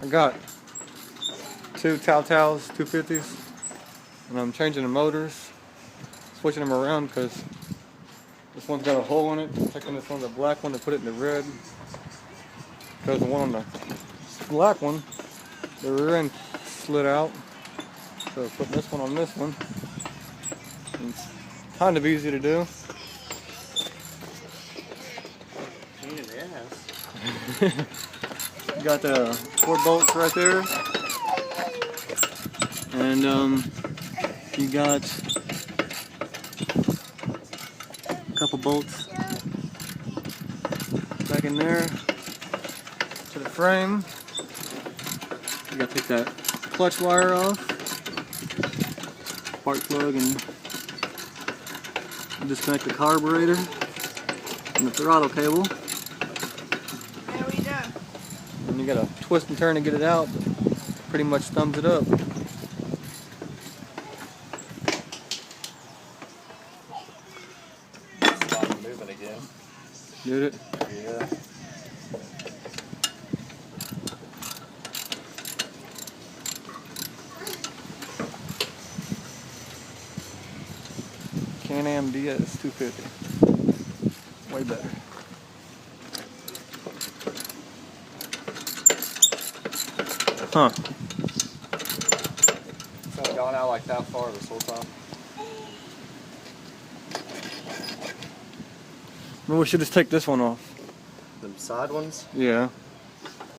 I got two Taotaos 250s, and I'm changing the motors, switching them around because this one's got a hole in it. Taking this one's a black one to put it in the red, because the one on the black one, the rear end slid out. So putting this one on this one, it's kind of easy to do. Pain in the ass. You got the 4 bolts right there, and you got a couple bolts back in there to the frame. You gotta take that clutch wire off, spark plug, and disconnect the carburetor and the throttle cable. And you gotta twist and turn to get it out, but pretty much thumbs it up. Stop moving again. Did it? Yeah. Can-Am DS 250. Way better. Huh. So I've gone out like that far this whole time. Maybe we should just take this one off. Them side ones? Yeah.